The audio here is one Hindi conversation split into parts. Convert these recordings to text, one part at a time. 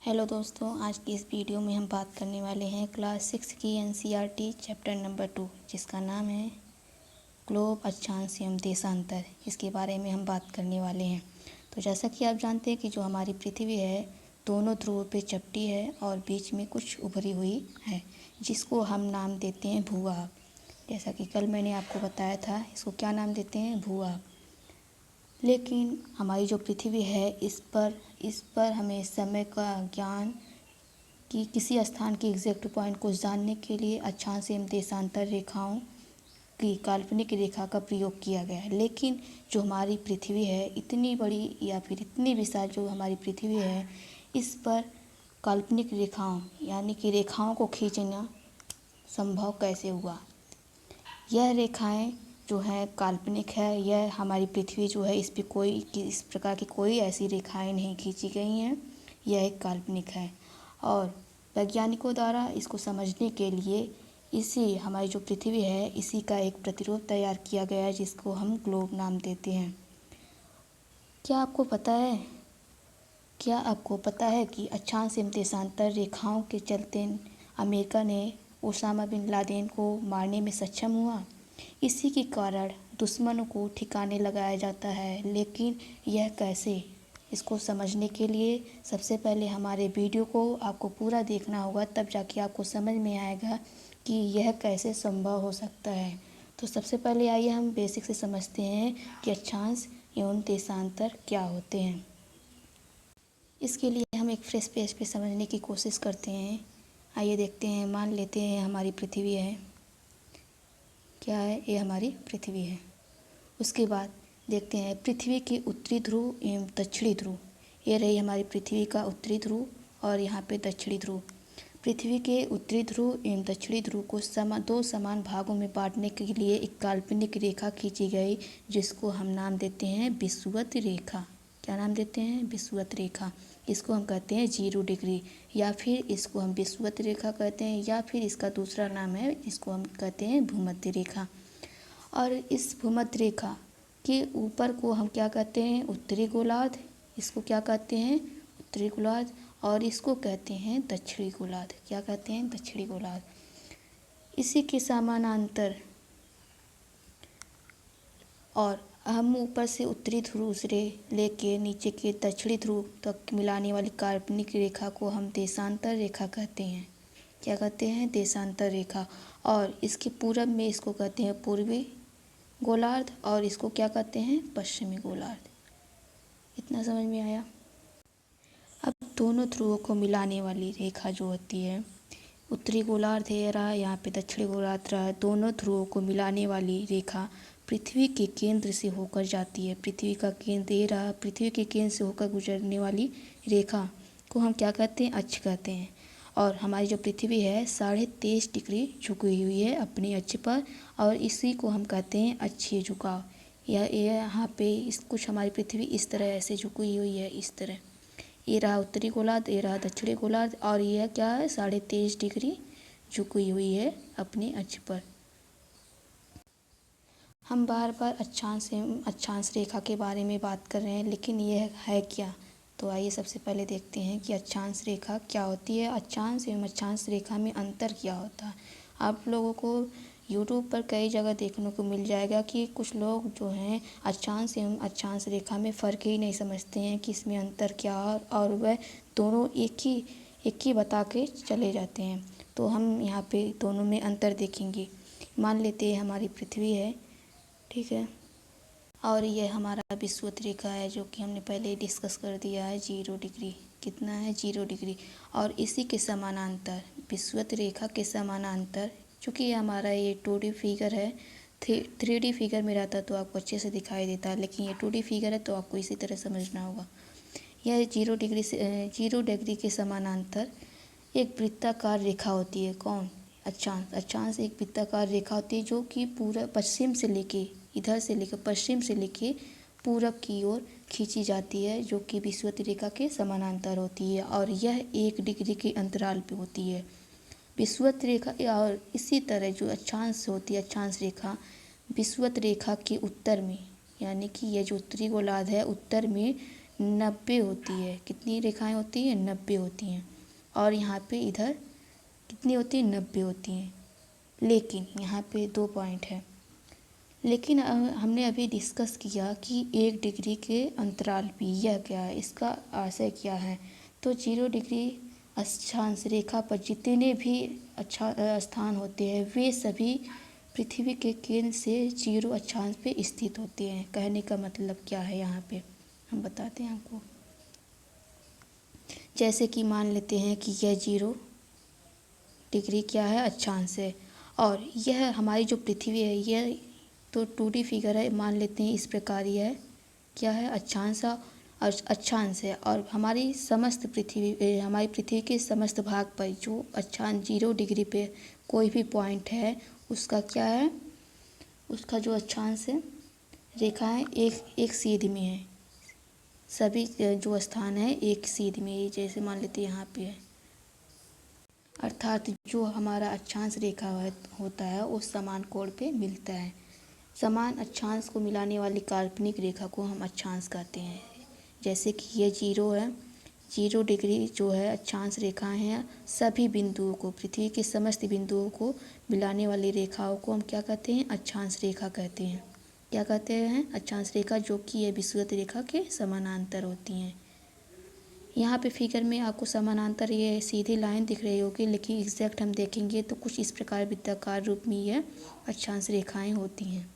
हेलो दोस्तों, आज की इस वीडियो में हम बात करने वाले हैं क्लास 6 की एनसीईआरटी चैप्टर नंबर 2, जिसका नाम है ग्लोब अक्षांश एवं देशांतर। इसके बारे में हम बात करने वाले हैं। तो जैसा कि आप जानते हैं कि जो हमारी पृथ्वी है दोनों ध्रुवों पे चपटी है और बीच में कुछ उभरी हुई है, जिसको हम नाम देते हैं भूभाग। जैसा कि कल मैंने आपको बताया था, इसको क्या नाम देते हैं, भूभाग। लेकिन हमारी जो पृथ्वी है इस पर हमें समय का ज्ञान कि किसी स्थान की एग्जैक्ट पॉइंट को जानने के लिए अक्षांश एवं देशांतर रेखाओं की काल्पनिक रेखा का प्रयोग किया गया है। लेकिन जो हमारी पृथ्वी है इतनी बड़ी या फिर इतनी विशाल जो हमारी पृथ्वी है, इस पर काल्पनिक रेखाओं यानी कि रेखाओं को खींचना संभव कैसे हुआ। यह रेखाएं जो है काल्पनिक है। यह हमारी पृथ्वी जो है, इस पर कोई इस प्रकार की कोई ऐसी रेखाएं नहीं खींची गई हैं। यह एक काल्पनिक है और वैज्ञानिकों द्वारा इसको समझने के लिए इसी हमारी जो पृथ्वी है इसी का एक प्रतिरूप तैयार किया गया है, जिसको हम ग्लोब नाम देते हैं। क्या आपको पता है कि अक्षांश एवं देशांतर रेखाओं के चलते अमेरिका ने ओसामा बिन लादेन को मारने में सक्षम हुआ। इसी के कारण दुश्मनों को ठिकाने लगाया जाता है। लेकिन यह कैसे, इसको समझने के लिए सबसे पहले हमारे वीडियो को आपको पूरा देखना होगा, तब जाके आपको समझ में आएगा कि यह कैसे संभव हो सकता है। तो सबसे पहले आइए हम बेसिक से समझते हैं कि अक्षांश एवं देशांतर क्या होते हैं। इसके लिए हम एक फ्रेश पेज पे समझने की कोशिश करते हैं। आइए देखते हैं। मान लेते हैं हमारी पृथ्वी है, क्या है, ये हमारी पृथ्वी है। उसके बाद देखते हैं पृथ्वी के उत्तरी ध्रुव एवं दक्षिणी ध्रुव। ये रही हमारी पृथ्वी का उत्तरी ध्रुव और यहाँ पे दक्षिणी ध्रुव। पृथ्वी के उत्तरी ध्रुव एवं दक्षिणी ध्रुव को दो समान भागों में बांटने के लिए एक काल्पनिक रेखा खींची गई, जिसको हम नाम देते हैं विषुवत रेखा। क्या नाम देते हैं, विषुवत रेखा। इसको हम कहते हैं 0 डिग्री, या फिर इसको हम विषुवत रेखा कहते हैं, या फिर इसका दूसरा नाम है, इसको हम कहते हैं भूमध्य रेखा। और इस भूमध्य रेखा के ऊपर को हम क्या कहते हैं, उत्तरी गोलार्ध। इसको क्या कहते हैं, उत्तरी गोलार्ध। और इसको कहते हैं दक्षिणी गोलार्ध। क्या कहते हैं, दक्षिणी गोलार्ध। इसी के समानांतर और हम ऊपर से उत्तरी ध्रुव से लेके नीचे के दक्षिणी ध्रुव तक मिलाने वाली काल्पनिक रेखा को हम देशांतर रेखा कहते हैं। क्या कहते हैं, देशांतर रेखा। और इसके पूरब में इसको कहते हैं पूर्वी गोलार्ध और इसको क्या कहते हैं, पश्चिमी गोलार्ध। इतना समझ में आया। अब दोनों ध्रुवों को मिलाने वाली रेखा जो होती है, उत्तरी गोलार्ध है रहा, यहाँ पे दक्षिणी गोलार्ध रहा, दोनों ध्रुवों को मिलाने वाली रेखा पृथ्वी के केंद्र से होकर जाती है। पृथ्वी का केंद्र ये रहा, पृथ्वी के केंद्र से होकर गुजरने वाली रेखा को हम क्या कहते हैं, अक्ष कहते हैं। और हमारी जो पृथ्वी है 23.5 डिग्री झुकी हुई है अपने अक्ष पर, और इसी को हम कहते हैं अक्षीय झुकाव। यहाँ पे कुछ हमारी पृथ्वी इस तरह ऐसे झुकी हुई है, इस तरह। ये रहा उत्तरी गोलार्ध, ये रहा दक्षिणी गोलार्ध, और यह क्या है, 23.5 डिग्री झुकी हुई है अपने अक्ष पर। हम बार बार अक्षांश रेखा के बारे में बात कर रहे हैं, लेकिन यह है क्या। तो आइए सबसे पहले देखते हैं कि अक्षांश रेखा क्या होती है, अक्षांश एवं अक्षांश रेखा में अंतर क्या होता है। आप लोगों को यूट्यूब पर कई जगह देखने को मिल जाएगा कि कुछ लोग जो हैं अक्षांश एवं अक्षांश रेखा में फ़र्क ही नहीं समझते हैं कि इसमें अंतर क्या है, और वह दोनों एक ही बता के चले जाते हैं। तो हम यहाँ पे दोनों में अंतर देखेंगे। मान लेते हैं हमारी पृथ्वी है, ठीक है, और यह हमारा विषुवत रेखा है, जो कि हमने पहले डिस्कस कर दिया है 0 डिग्री। कितना है, 0 डिग्री। और इसी के समानांतर, विषुवत रेखा के समानांतर, चूँकि ये हमारा ये 2D फिगर है, 3D फिगर में रहता तो आपको अच्छे से दिखाई देता, लेकिन ये 2D फिगर है तो आपको इसी तरह समझना होगा। यह 0 डिग्री के समानांतर एक वृत्ताकार रेखा होती है। कौन, अक्षांश एक वृत्ताकार रेखा होती है, जो कि पूरा पश्चिम से लेके, इधर से लेकर पश्चिम से लेके पूरब की ओर खींची जाती है, जो कि विषुवत रेखा के समानांतर होती है, और यह 1 डिग्री के अंतराल पे होती है विषुवत रेखा। और इसी तरह जो अक्षांश होती है, अक्षांश रेखा विषुवत रेखा के उत्तर में, यानी कि यह जो उत्तरी गोलार्ध है उत्तर में 90 होती है। कितनी रेखाएं होती हैं? 90 होती हैं। और यहाँ पे इधर कितनी होती हैं? 90 होती हैं। लेकिन यहाँ पे 2 पॉइंट है। लेकिन हमने अभी डिस्कस किया कि 1 डिग्री के अंतराल पे यह क्या है, इसका आशय क्या है। तो 0 डिग्री अक्षांश रेखा पर जितने भी स्थान होते हैं वे सभी पृथ्वी के केंद्र से 0 अक्षांश पे स्थित होते हैं। कहने का मतलब क्या है यहाँ पे हम बताते हैं आपको। जैसे कि मान लेते हैं कि यह 0 डिग्री क्या है? अक्षांश है। और यह हमारी जो पृथ्वी है यह तो 2D फिगर है, मान लेते हैं इस प्रकार यह है क्या है? अक्षांश और अक्षांश है। और हमारी समस्त पृथ्वी हमारी पृथ्वी के समस्त भाग पर जो अक्षांश 0 डिग्री पे कोई भी पॉइंट है उसका क्या है? उसका जो अक्षांश है रेखाएं एक सीध में है। सभी जो स्थान है एक सीध में है। जैसे मान लेते हैं यहाँ पे है, अर्थात जो हमारा अक्षांश रेखा होता है उस समान कोण पे मिलता है। समान अक्षांश को मिलाने वाली काल्पनिक रेखा को हम अक्षांश कहते हैं। जैसे कि ये 0 है, 0 डिग्री जो है अक्षांश रेखाएं हैं। सभी बिंदुओं को, पृथ्वी के समस्त बिंदुओं को मिलाने वाली रेखाओं को हम क्या कहते हैं? अक्षांश रेखा कहते हैं। क्या कहते हैं? अक्षांश रेखा, जो कि ये विषुवत रेखा के समानांतर होती हैं। यहाँ पे फिगर में आपको समानांतर ये सीधी लाइन दिख रही होगी, लेकिन एग्जैक्ट हम देखेंगे तो कुछ इस प्रकार वृत्ताकार रूप में यह अक्षांश रेखाएं होती हैं।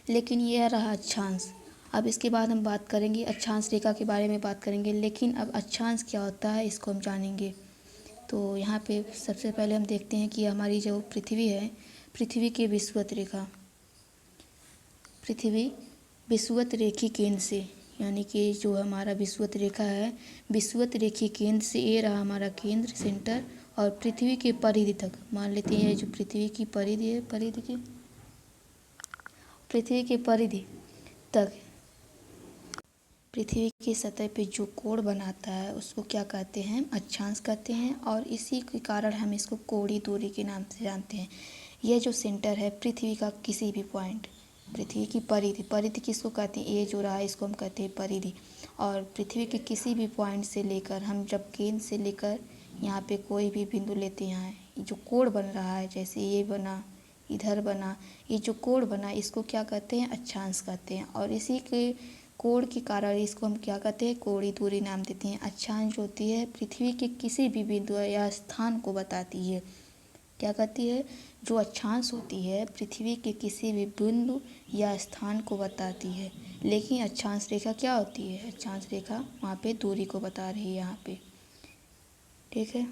लेकिन यह रहा अक्षांश। अब इसके बाद हम बात करेंगे अक्षांश रेखा के बारे में बात करेंगे। लेकिन अब अक्षांश क्या होता है इसको हम जानेंगे। तो यहाँ पे सबसे पहले हम देखते हैं कि हमारी जो पृथ्वी है, पृथ्वी की विषुवत रेखा, पृथ्वी विषुवत रेखी केंद्र से, यानी कि जो हमारा विषुवत रेखा है, विषुवत रेखी केंद्र से ये रहा हमारा केंद्र सेंटर, और पृथ्वी के परिधि तक, मान लेते हैं जो पृथ्वी की परिधि है, पृथ्वी के परिधि तक पृथ्वी की सतह पे जो कोण बनाता है उसको क्या कहते हैं? अक्षांश कहते हैं। और इसी के कारण हम इसको कोणीय दूरी के नाम से जानते हैं। यह जो सेंटर है पृथ्वी का किसी भी पॉइंट, पृथ्वी की परिधि, परिधि किसको कहते हैं? ये जो रहा है इसको हम कहते हैं परिधि। और पृथ्वी के किसी भी पॉइंट से लेकर, हम जब केंद्र से लेकर यहाँ पे कोई भी बिंदु लेते हैं, जो कोण बन रहा है, जैसे ये बना, इधर बना, ये जो कोण बना इसको क्या कहते हैं? अक्षांश कहते हैं। और इसी के कोण के कारण इसको हम क्या कहते हैं? कोणीय दूरी नाम देते हैं। अक्षांश होती है पृथ्वी के किसी भी बिंदु या स्थान को बताती है। क्या कहती है? जो अक्षांश होती है पृथ्वी के किसी भी बिंदु या स्थान को बताती है। लेकिन अक्षांश रेखा क्या होती है? अक्षांश रेखा वहाँ पे दूरी को बता रही है यहाँ पे। ठीक है।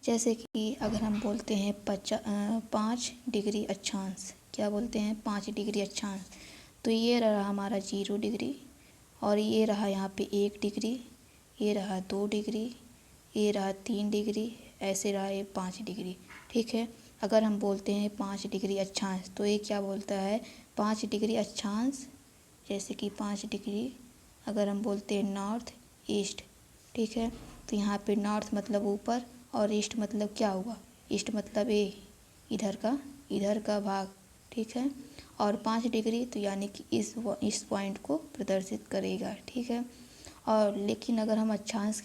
जैसे कि अगर हम बोलते हैं 5 डिग्री अक्षांश, क्या बोलते हैं? 5 डिग्री अक्षांश। तो ये रहा हमारा 0 डिग्री, और ये रहा यहाँ पे 1 डिग्री, ये रहा 2 डिग्री, ये रहा 3 डिग्री, ऐसे रहा ये 5 डिग्री। ठीक है। अगर हम बोलते हैं 5 डिग्री अक्षांश, तो ये क्या बोलता है? 5 डिग्री अक्षांश, जैसे कि 5 डिग्री अगर हम बोलते हैं नॉर्थ ईस्ट। ठीक है। तो यहाँ पे नॉर्थ मतलब ऊपर, और ईस्ट मतलब क्या हुआ? ईस्ट मतलब ये इधर का भाग। ठीक है। और 5 डिग्री तो यानी कि इस पॉइंट को प्रदर्शित करेगा। ठीक है। और लेकिन अगर हम अक्षांश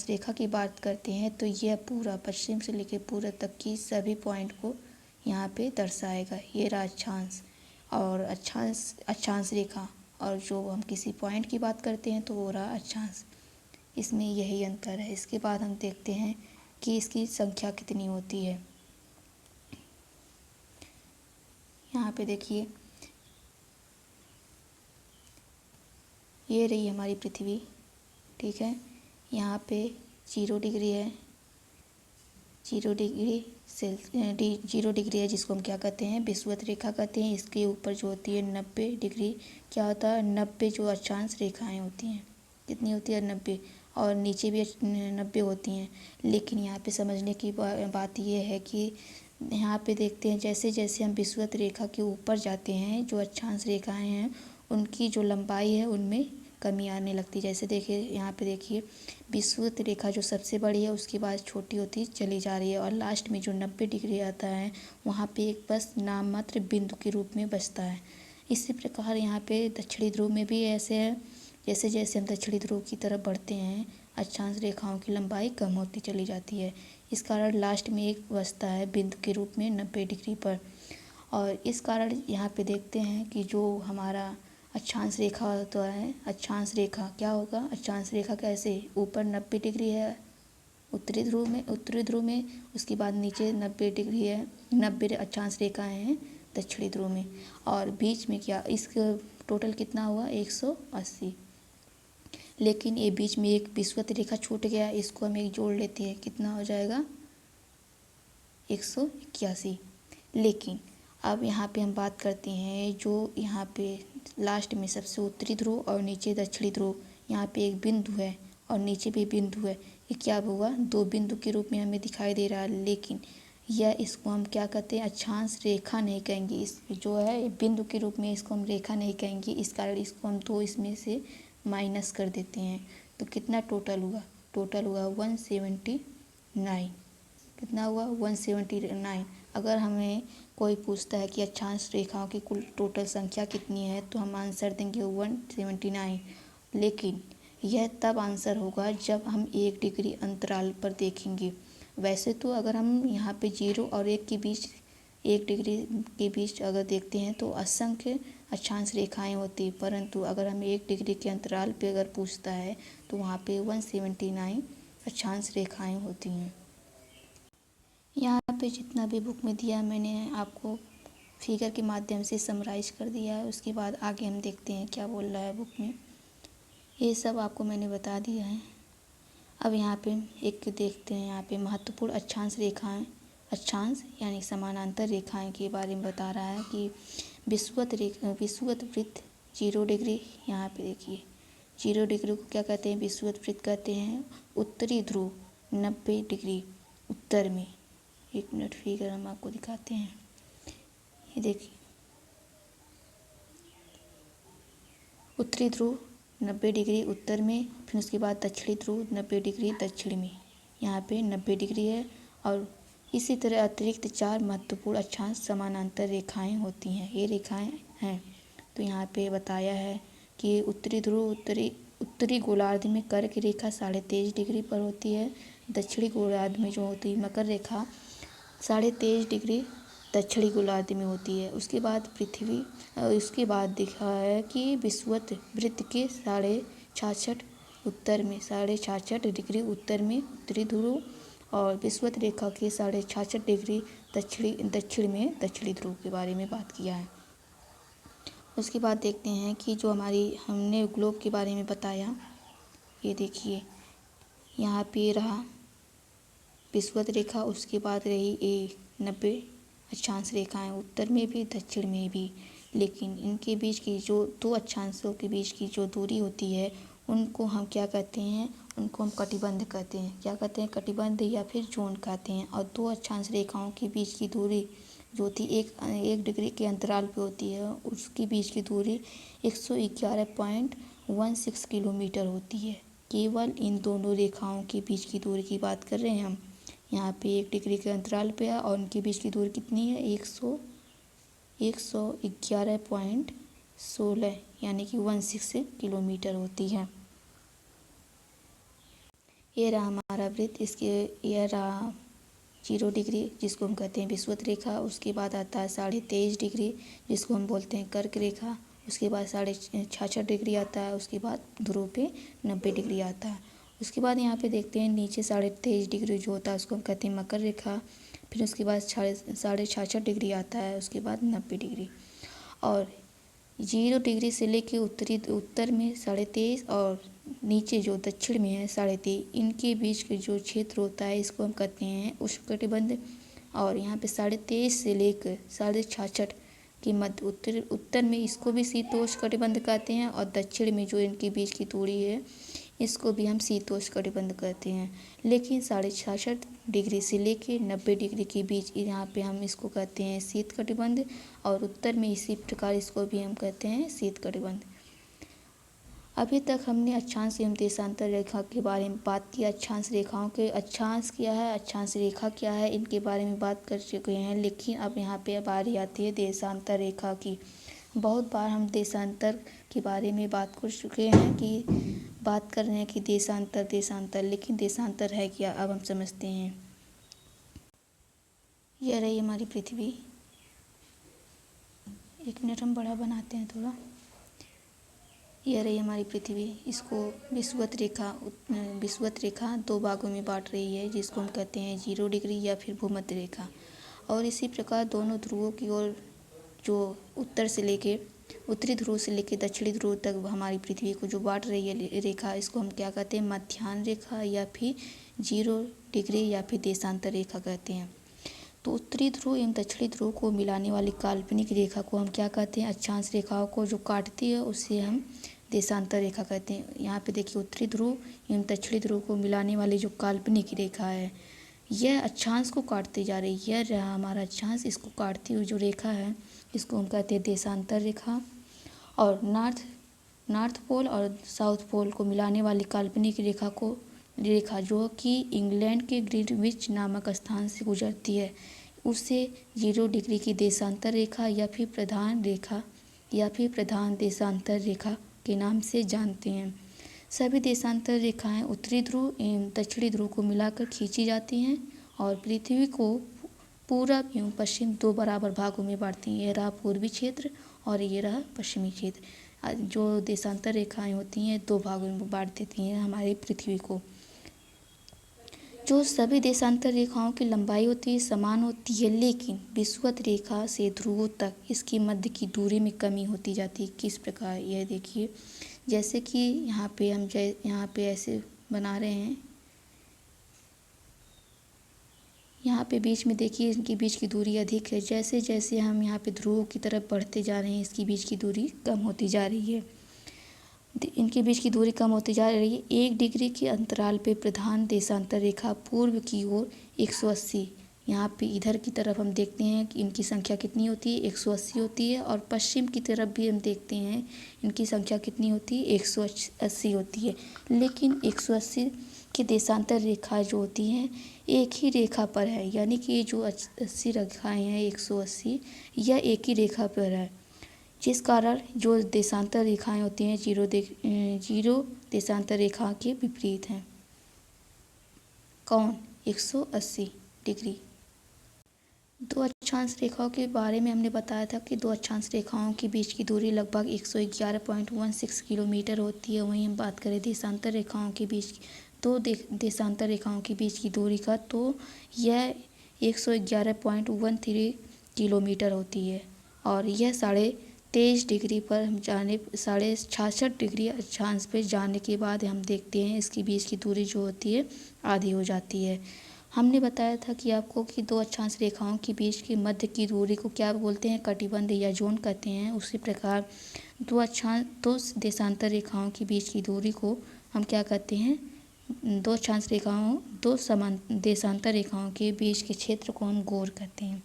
रेखा की बात करते हैं तो यह पूरा पश्चिम से लेकर पूर्व तक की सभी पॉइंट को यहाँ पे दर्शाएगा। ये रहा अक्षांश और अक्षांश रेखा, और जो हम किसी पॉइंट की बात करते हैं तो वो रहा अक्षांश। इसमें यही अंतर है। इसके बाद हम देखते हैं कि इसकी संख्या कितनी होती है। यहाँ पे देखिए, ये रही हमारी पृथ्वी। ठीक है। यहाँ पे 0 डिग्री है, 0 डिग्री है जिसको हम क्या कहते हैं? विषुवत रेखा कहते हैं। इसके ऊपर जो होती है 90 डिग्री, क्या होता है? 90 जो अक्षांश रेखाएं होती हैं, कितनी होती है? 90। और नीचे भी 90 होती हैं। लेकिन यहाँ पे समझने की बात यह है कि यहाँ पे देखते हैं जैसे जैसे हम विषुवत रेखा के ऊपर जाते हैं, जो अक्षांश रेखाएं हैं उनकी जो लंबाई है उनमें कमी आने लगती है। जैसे देखिए यहाँ पे देखिए, विषुवत रेखा जो सबसे बड़ी है उसके बाद छोटी होती चली जा रही है, और लास्ट में जो 90 डिग्री आता है वहाँ पे एक बस नाम मात्र बिंदु के रूप में बचता है। इसी प्रकार यहाँ पे दक्षिणी ध्रुव में भी ऐसे है। जैसे जैसे हम दक्षिणी ध्रुव की तरफ बढ़ते हैं अक्षांश रेखाओं की लंबाई कम होती चली जाती है। इस कारण लास्ट में एक बचता है बिंदु के रूप में 90 डिग्री पर। और इस कारण यहाँ पे देखते हैं कि जो हमारा अक्षांश रेखा होता है, अक्षांश रेखा क्या होगा, अक्षांश रेखा कैसे ऊपर 90 डिग्री है उत्तरी ध्रुव में, उसके बाद नीचे 90 डिग्री है, 90 अक्षांश रेखाएं हैं दक्षिणी ध्रुव में, और बीच में क्या इसका टोटल कितना हुआ 180। लेकिन ये बीच में एक विषुवत रेखा छूट गया, इसको हम एक जोड़ लेते हैं, कितना हो जाएगा 181। लेकिन अब यहाँ पे हम बात करते हैं जो यहाँ पे लास्ट में सबसे उत्तरी ध्रुव और नीचे दक्षिणी ध्रुव, यहाँ पे एक बिंदु है और नीचे भी बिंदु है, ये क्या हुआ दो बिंदु के रूप में हमें दिखाई दे रहा है। लेकिन यह इसको हम क्या कहते हैं अक्षांश रेखा नहीं कहेंगे, इस जो है बिंदु के रूप में इसको हम रेखा नहीं कहेंगे। इस कारण इसको हम दो इसमें से माइनस कर देते हैं। तो कितना टोटल हुआ, टोटल हुआ 179। कितना हुआ 179। अगर हमें कोई पूछता है कि अक्षांश रेखाओं की कुल टोटल संख्या कितनी है तो हम आंसर देंगे 179। लेकिन यह तब आंसर होगा जब हम 1 डिग्री अंतराल पर देखेंगे। वैसे तो अगर हम यहाँ पे 0 और 1 के बीच 1 डिग्री के बीच अगर देखते हैं तो असंख्य अक्षांश रेखाएं होती, परंतु अगर हमें 1 डिग्री के अंतराल पे अगर पूछता है तो वहाँ पे 179 अक्षांश रेखाएं होती हैं। यहाँ पे जितना भी बुक में दिया मैंने आपको फिगर के माध्यम से समराइज कर दिया है। उसके बाद आगे हम देखते हैं क्या बोल रहा है बुक में, ये सब आपको मैंने बता दिया है। अब यहाँ पे एक देखते हैं, यहाँ पे महत्वपूर्ण अक्षांश रेखाएं, अक्षांश यानी समानांतर रेखाएं के बारे में बता रहा है कि विषुवत वृत्त 0 डिग्री, यहाँ पे देखिए 0 डिग्री को क्या कहते हैं विषुवत वृत्त कहते हैं। उत्तरी ध्रुव 90 डिग्री उत्तर में, 1 मिनट फिगर हम आपको दिखाते हैं, ये देखिए उत्तरी ध्रुव 90 डिग्री उत्तर में, फिर उसके बाद दक्षिणी ध्रुव 90 डिग्री दक्षिण में, यहाँ पे 90 डिग्री है। और इसी तरह अतिरिक्त 4 महत्वपूर्ण अक्षांश समानांतर रेखाएं होती हैं, ये रेखाएं हैं। तो यहाँ पे बताया है कि उत्तरी ध्रुव उत्तरी गोलार्ध में कर्क रेखा 23.5 डिग्री पर होती है। दक्षिणी गोलार्ध में जो होती है मकर रेखा 23.5 डिग्री दक्षिणी गोलार्ध में होती है। उसके बाद दिखा है कि विषुवत वृत्त के 66.5 उत्तर में 66.5 डिग्री उत्तर में उत्तरी ध्रुव, और विषुवत रेखा के 66.5 डिग्री दक्षिण में दक्षिणी ध्रुव के बारे में बात किया है। उसके बाद देखते हैं कि जो हमने ग्लोब के बारे में बताया, ये देखिए यहाँ पे रहा विषुवत रेखा, उसके बाद रही 90 अक्षांश रेखाएं उत्तर में भी दक्षिण में भी। लेकिन इनके बीच की जो दो अक्षांशों के बीच की जो दूरी होती है उनको हम क्या कहते हैं, उनको हम कटिबंध कहते हैं। क्या कहते हैं, कटिबंध या फिर जोन कहते हैं। और दो अक्षांश रेखाओं के बीच की दूरी जो होती है 1 डिग्री के अंतराल पे होती है, उसके बीच की दूरी 111.16 किलोमीटर होती है। केवल इन दोनों रेखाओं के बीच की दूरी की बात कर रहे हैं हम। यहाँ पे 1 डिग्री के अंतराल पे है और उनके बीच की दूरी कितनी है 111.16 यानी कि 16 किलोमीटर होती है। ये रहा हमारा वृत्त, यह रहा 0 डिग्री जिसको हम कहते हैं विषुवत रेखा। उसके बाद आता है 23.5 डिग्री जिसको हम बोलते हैं कर्क रेखा। उसके बाद 66.5 डिग्री आता है। उसके बाद ध्रुव पे 90 डिग्री आता है। उसके बाद यहाँ पे देखते हैं नीचे 23.5 डिग्री जो होता है उसको हम कहते हैं मकर रेखा। फिर उसके बाद 66.5 डिग्री आता है। उसके बाद 90 डिग्री, और 0 डिग्री से लेके उत्तर में 23.5 और नीचे जो दक्षिण में है 23.5, इनके बीच के जो क्षेत्र होता है इसको हम कहते हैं उष्णकटिबंध। और यहाँ पे 23.5 से लेकर 66.5 के मध्य उत्तर में इसको भी शीतोष्णकटिबंध कहते हैं, और दक्षिण में जो इनके बीच की दूरी है इसको भी हम शीतोष्णकटिबंध कहते हैं। लेकिन 66.5 डिग्री से लेके 90 डिग्री के बीच यहाँ पे हम इसको कहते हैं शीतकटिबंध, और उत्तर में इसी प्रकार इसको भी हम कहते हैं शीतकटिबंध। अभी तक हमने अक्षांश एवं देशांतर रेखा के बारे में बात किया। अक्षांश रेखाओं के अक्षांश क्या है, अक्षांश रेखा क्या है, इनके बारे में बात कर चुके हैं। लेकिन अब यहाँ पे बारी आती है देशांतर रेखा की। बहुत बार हम देशांतर के बारे में बात कर चुके हैं कि बात कर रहे हैं कि देशांतर देशांतर, लेकिन देशांतर है क्या, अब हम समझते हैं। यह रही हमारी पृथ्वी। एक मिनट हम बड़ा बनाते हैं थोड़ा। यह रही हमारी पृथ्वी। इसको विषुवत रेखा दो भागों में बांट रही है, जिसको हम कहते हैं 0 डिग्री या फिर भूमध्य रेखा। और इसी प्रकार दोनों ध्रुवों की ओर, जो उत्तरी ध्रुव से लेकर दक्षिणी ध्रुव तक हमारी पृथ्वी को जो बांट रही है रेखा, इसको हम क्या कहते हैं, मध्याह्न रेखा या फिर 0 डिग्री या फिर देशांतर रेखा कहते हैं। तो उत्तरी ध्रुव एवं दक्षिणी ध्रुव को मिलाने वाली काल्पनिक रेखा को हम क्या कहते हैं, अक्षांश रेखाओं को जो काटती है उसे हम देशांतर रेखा कहते हैं। यहाँ पे देखिए, उत्तरी ध्रुव एवं दक्षिणी ध्रुव को मिलाने वाली जो काल्पनिक रेखा है, यह अक्षांश को काटती जा रही है। यह रहा हमारा अक्षांश, इसको काटती हुई जो रेखा है इसको हम कहते हैं देशांतर रेखा। और नॉर्थ पोल और साउथ पोल को मिलाने वाली काल्पनिक रेखा जो कि इंग्लैंड के ग्रीनविच नामक स्थान से गुजरती है, उसे 0 डिग्री की देशांतर रेखा या फिर प्रधान देशांतर रेखा के नाम से जानते हैं। सभी देशांतर रेखाएं उत्तरी ध्रुव एवं दक्षिणी ध्रुव को मिलाकर खींची जाती हैं और पृथ्वी को पूरब एवं पश्चिम 2 बराबर भागों में बांटती हैं। ये रहा पूर्वी क्षेत्र और ये रहा पश्चिमी क्षेत्र। जो देशांतर रेखाएं होती हैं 2 भागों में बांट देती हैं हमारी पृथ्वी को। जो सभी देशांतर रेखाओं की लंबाई होती है समान होती है, लेकिन विषुवत रेखा से ध्रुवों तक इसकी मध्य की दूरी में कमी होती जाती है। किस प्रकार, यह देखिए, जैसे कि यहाँ पे ऐसे बना रहे हैं। यहाँ पे बीच में देखिए, इनके बीच की दूरी अधिक है। जैसे जैसे हम यहाँ पे ध्रुवों की तरफ बढ़ते जा रहे हैं, इसकी बीच की दूरी कम होती जा रही है। इनके बीच की दूरी कम होती जा रही है। 1 डिग्री के अंतराल पे प्रधान देशांतर रेखा पूर्व की ओर 180, यहाँ पे इधर की तरफ हम देखते हैं कि इनकी संख्या कितनी होती है, 180 होती है। और पश्चिम की तरफ भी हम देखते हैं इनकी संख्या कितनी होती है, 180 होती है। लेकिन 180 की देशांतर रेखा जो होती हैं एक ही रेखा पर है, यानी कि ये जो 80 रेखाएँ हैं 180, यह एक ही रेखा पर है, जिस कारण जो देशांतर रेखाएं होती हैं 0 देशांतर रेखा के विपरीत हैं। कौन, 180 डिग्री। 2 अक्षांश रेखाओं के बारे में हमने बताया था कि 2 अक्षांश रेखाओं के बीच की दूरी लगभग 111.16 किलोमीटर होती है। वहीं हम बात करें देशांतर रेखाओं के बीच, 2 देशांतर रेखाओं के बीच की दूरी का, तो यह 111.13 किलोमीटर होती है। और यह 23.5 डिग्री पर हम 66 डिग्री अक्षांश पे जाने के बाद हम देखते हैं इसके बीच की दूरी जो होती है आधी हो जाती है। हमने बताया था कि आपको कि 2 अक्षांश रेखाओं के बीच की मध्य की दूरी को क्या बोलते हैं, कटिबंध या जोन कहते हैं। उसी प्रकार 2 देशांतर रेखाओं के बीच की दूरी को हम क्या कहते हैं, 2 समान देशांतर रेखाओं के बीच के क्षेत्र को हम गोर कहते हैं।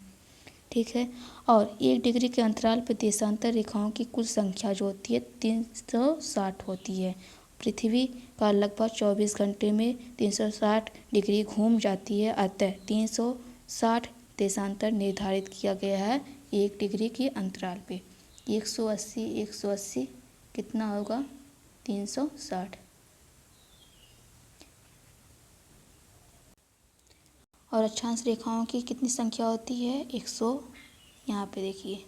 ठीक है। और 1 डिग्री के अंतराल पर देशांतर रेखाओं की कुल संख्या जो होती है 360 होती है। पृथ्वी का लगभग 24 घंटे में 360 डिग्री घूम जाती है, अतः 360 देशांतर निर्धारित किया गया है 1 डिग्री के अंतराल पे। 180 कितना होगा, 360। और अक्षांश रेखाओं की कितनी संख्या होती है, 100। यहाँ पे देखिए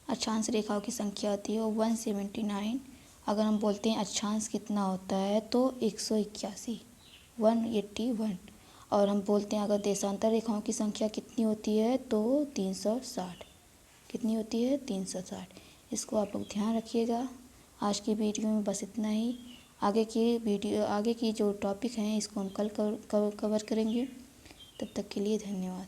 अक्षांश रेखाओं की संख्या होती है 179। अगर हम बोलते हैं अक्षांश कितना होता है तो 181, 181। और हम बोलते हैं अगर देशांतर रेखाओं की संख्या कितनी होती है तो 360। कितनी होती है, 360। इसको आप लोग ध्यान रखिएगा। आज की वीडियो में बस इतना ही। आगे की जो टॉपिक हैं इसको हम कल कवर करेंगे। तब तक के लिए धन्यवाद।